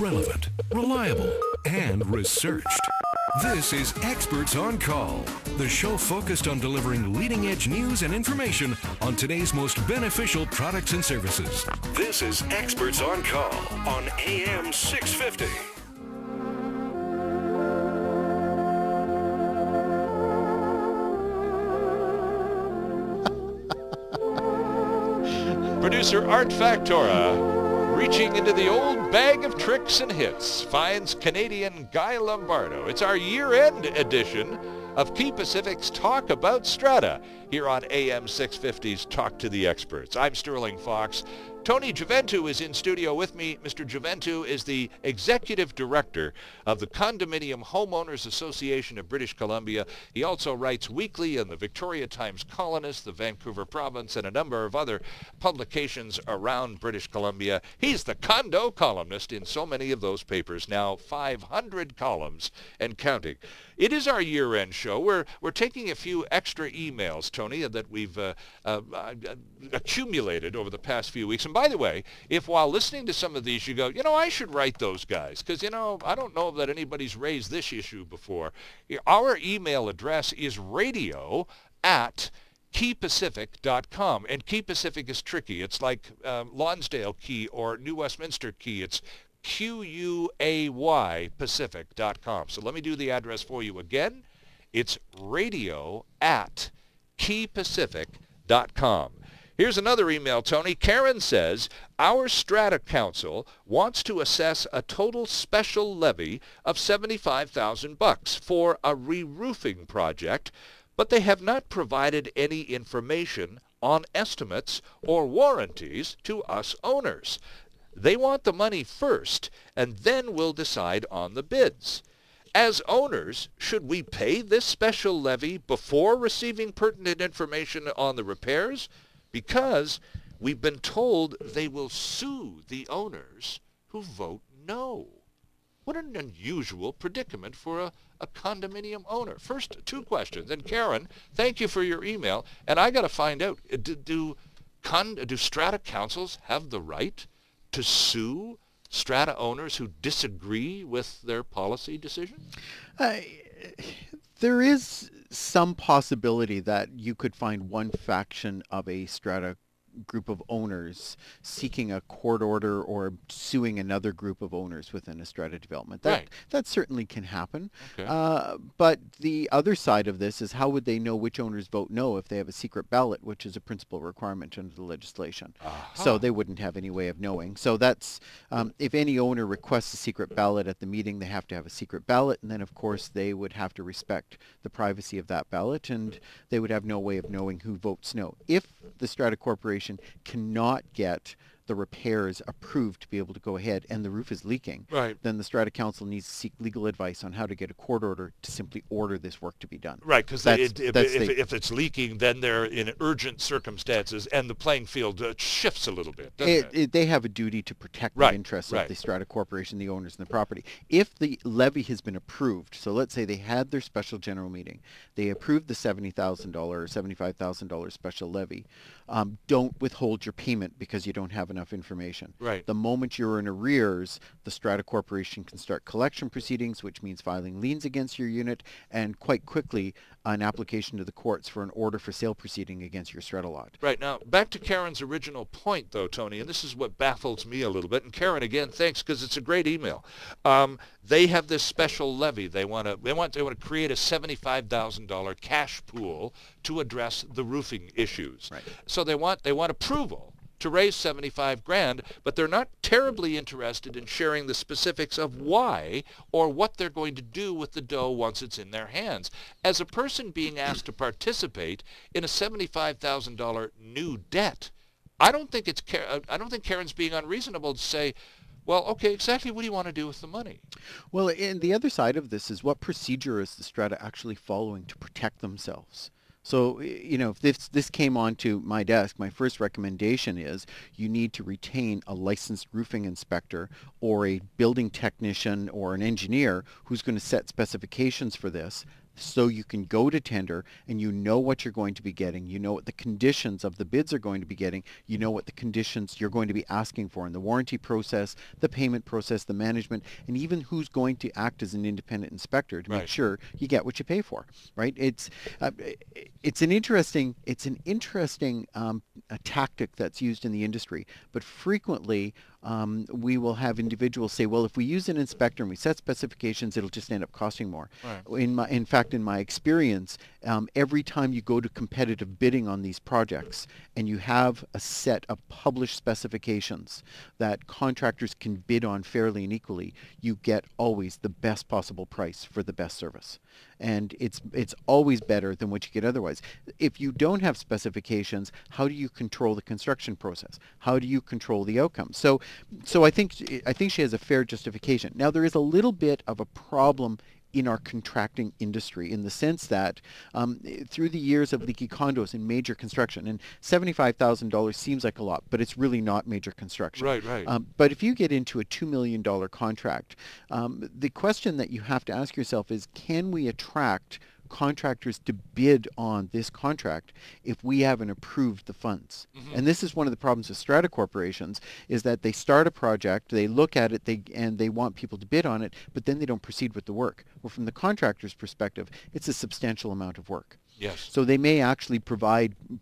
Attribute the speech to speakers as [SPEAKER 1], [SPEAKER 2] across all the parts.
[SPEAKER 1] relevant, reliable, and researched. This is Experts on Call, the show focused on delivering leading-edge news and information on today's most beneficial products and services. This is Experts on Call on AM 650.
[SPEAKER 2] Producer Art Factora, reaching into the old bag of tricks and hits, finds Canadian Guy Lombardo. It's our year-end edition of Quay Pacific's Talk About Strata here on AM 650's Talk to the Experts. I'm Sterling Fox. Tony Juventu is in studio with me. Mr. Juventu is the Executive Director of the Condominium Homeowners Association of British Columbia. He also writes weekly in the Victoria Times Colonist, the Vancouver Province, and a number of other publications around British Columbia. He's the condo columnist in so many of those papers, now 500 columns and counting. It is our year-end show. We're taking a few extra emails, Tony, that we've accumulated over the past few weeks. And by the way, if while listening to some of these you go, I should write those guys, because, I don't know that anybody's raised this issue before. Our email address is radio@QayPacific.com. And Quay Pacific is tricky. It's like Lonsdale Quay or New Westminster Quay. It's QUAY Pacific.com. So let me do the address for you again. It's radio@QayPacific.com. Here's another email, Tony. Karen says, our Strata Council wants to assess a total special levy of $75,000 for a re-roofing project, but they have not provided any information on estimates or warranties to us owners. They want the money first, and then we'll decide on the bids. As owners, should we pay this special levy before receiving pertinent information on the repairs? Because we've been told they will sue the owners who vote no. What an unusual predicament for a condominium owner. First, two questions. And Karen, thank you for your email. And I got to find out, do strata councils have the right to sue strata owners who disagree with their policy decision?
[SPEAKER 3] There is some possibility that you could find one faction of a strata group of owners seeking a court order or suing another group of owners within a strata development. That certainly can happen.
[SPEAKER 2] Okay.
[SPEAKER 3] But the other side of this is, how would they know which owners vote no if they have a secret ballot, which is a principal requirement under the legislation? So they wouldn't have any way of knowing. So that's, if any owner requests a secret ballot at the meeting, they have to have a secret ballot, and then of course they would have to respect the privacy of that ballot, and they would have no way of knowing who votes no. If the Strata Corporation cannot get the repairs approved to be able to go ahead and the roof is leaking, then the Strata Council needs to seek legal advice on how to get a court order to simply order this work to be done.
[SPEAKER 2] Right, because if it's leaking, then they're in urgent circumstances and the playing field shifts a little bit, doesn't it?
[SPEAKER 3] They have a duty to protect the interests of the Strata Corporation, the owners, and the property. If the levy has been approved, so let's say they had their special general meeting, they approved the $70,000 or $75,000 special levy, don't withhold your payment because you don't have enough information.
[SPEAKER 2] Right.
[SPEAKER 3] The moment you're in arrears, the Strata Corporation can start collection proceedings, which means filing liens against your unit, and quite quickly an application to the courts for an order for sale proceeding against your strata lot.
[SPEAKER 2] Right. Now, back to Karen's original point, though, Tony, and this is what baffles me a little bit. And Karen, again, thanks, because it's a great email. They have this special levy. They want to create a $75,000 cash pool to address the roofing issues.
[SPEAKER 3] Right.
[SPEAKER 2] So they want approval to raise $75,000, but they're not terribly interested in sharing the specifics of why or what they're going to do with the dough once it's in their hands. As a person being asked to participate in a $75,000 new debt, I don't think Karen's being unreasonable to say, well, okay, exactly what do you want to do with the money?
[SPEAKER 3] Well, and the other side of this is, what procedure is the Strata actually following to protect themselves? So, if this came onto my desk, my first recommendation is you need to retain a licensed roofing inspector or a building technician or an engineer who's going to set specifications for this. so you can go to tender and you know what you're going to be getting. You know what the conditions of the bids are going to be getting. You know what the conditions you're going to be asking for in the warranty process, the payment process, the management, and even who's going to act as an independent inspector to make sure you get what you pay for, right? It's an interesting a tactic that's used in the industry, but frequently we will have individuals say, well, if we use an inspector and we set specifications, it'll just end up costing more. In fact, in my experience, every time you go to competitive bidding on these projects and you have a set of published specifications that contractors can bid on fairly and equally, you get always the best possible price for the best service. And it's always better than what you get otherwise. If you don't have specifications, how do you control the construction process? How do you control the outcome? So I think she has a fair justification. Now, there is a little bit of a problem in our contracting industry in the sense that through the years of leaky condos in major construction, and $75,000 seems like a lot, but it's really not major construction.
[SPEAKER 2] Right.
[SPEAKER 3] But if you get into a $2 million contract, the question that you have to ask yourself is, can we attract contractors to bid on this contract if we haven't approved the funds? And this is one of the problems with strata corporations, is that they start a project, they look at it, and they want people to bid on it, but then they don't proceed with the work. Well, from the contractor's perspective, it's a substantial amount of work.
[SPEAKER 2] Yes.
[SPEAKER 3] So they may actually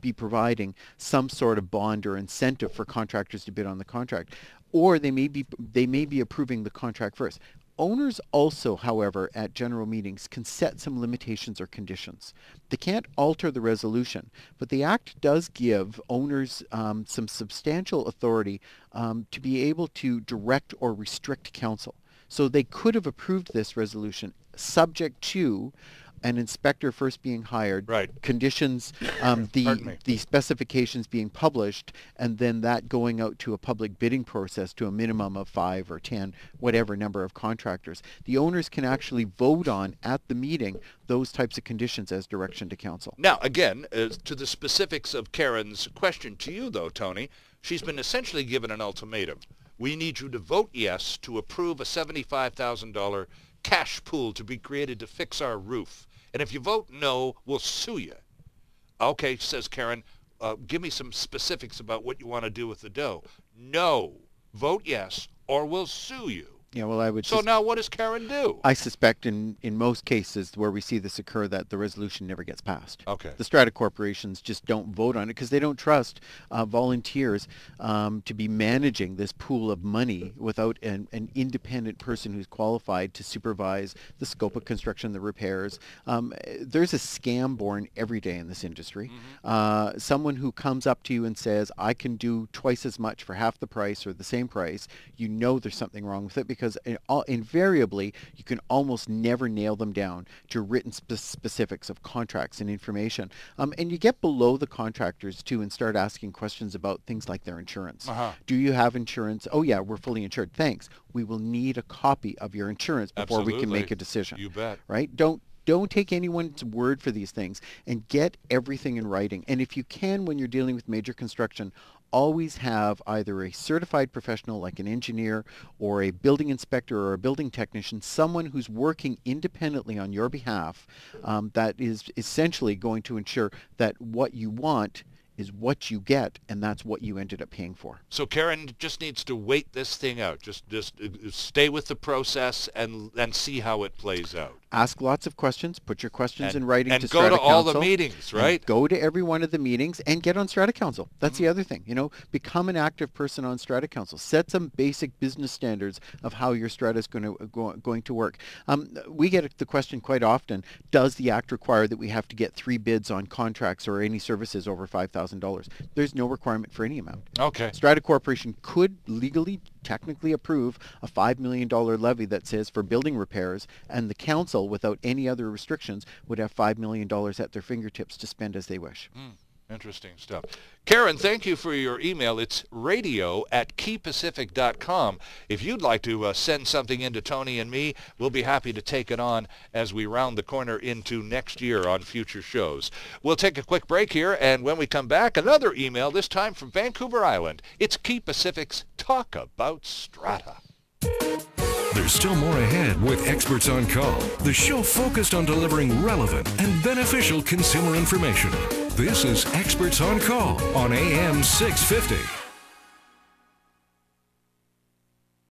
[SPEAKER 3] be providing some sort of bond or incentive for contractors to bid on the contract, or they may be approving the contract first. Owners also, however, at general meetings can set some limitations or conditions. They can't alter the resolution, but the Act does give owners some substantial authority to be able to direct or restrict council. So they could have approved this resolution subject to an inspector first being hired, conditions, the specifications being published, and then that going out to a public bidding process to a minimum of 5 or 10, whatever number of contractors. The owners can actually vote on at the meeting those types of conditions as direction to council.
[SPEAKER 2] Now, again, to the specifics of Karen's question to you, though, Tony, she's been essentially given an ultimatum. We need you to vote yes to approve a $75,000 cash pool to be created to fix our roof. And if you vote no, we'll sue you. Okay, says Karen, give me some specifics about what you want to do with the dough. No, vote yes, or we'll sue you.
[SPEAKER 3] Yeah, well, I would.
[SPEAKER 2] So now what does Karen do?
[SPEAKER 3] I suspect in most cases where we see this occur that the resolution never gets passed.
[SPEAKER 2] Okay.
[SPEAKER 3] The strata corporations just don't vote on it because they don't trust volunteers to be managing this pool of money without an independent person who's qualified to supervise the scope of construction, the repairs. There's a scam born every day in this industry. Someone who comes up to you and says, I can do twice as much for half the price or the same price, you know there's something wrong with it, because invariably you can almost never nail them down to written specifics of contracts and information. And you get below the contractors too and start asking questions about things like their insurance. Do you have insurance? Oh yeah, we're fully insured. Thanks. We will need a copy of your insurance before we can make a decision.
[SPEAKER 2] You bet.
[SPEAKER 3] Right? Don't take anyone's word for these things, and get everything in writing. And if you can, when you're dealing with major construction, always have either a certified professional like an engineer or a building inspector or a building technician, someone who's working independently on your behalf, that is essentially going to ensure that what you want is what you get, and that's what you ended up paying for.
[SPEAKER 2] So Karen just needs to wait this thing out. Just stay with the process and see how it plays out.
[SPEAKER 3] Ask lots of questions. Put your questions in writing to
[SPEAKER 2] Strata Council. And go to all the meetings, right?
[SPEAKER 3] Go to every one of the meetings and get on Strata Council. That's the other thing. You know, become an active person on Strata Council. Set some basic business standards of how your strata is going to work. We get the question quite often, does the Act require that we have to get 3 bids on contracts or any services over $5,000? There's no requirement for any amount.
[SPEAKER 2] Okay.
[SPEAKER 3] Strata Corporation could legally, technically approve a $5 million levy that says for building repairs, and the council, without any other restrictions, would have $5 million at their fingertips to spend as they wish.
[SPEAKER 2] Interesting stuff. Karen, thank you for your email. It's radio@keypacific.com. If you'd like to send something in to Tony and me, we'll be happy to take it on as we round the corner into next year on future shows. We'll take a quick break here, and when we come back, another email, this time from Vancouver Island. It's Key Pacific's Talk About Strata.
[SPEAKER 1] There's There's still more ahead with Experts on Call, the show focused on delivering relevant and beneficial consumer information. This is Experts on Call on AM 650.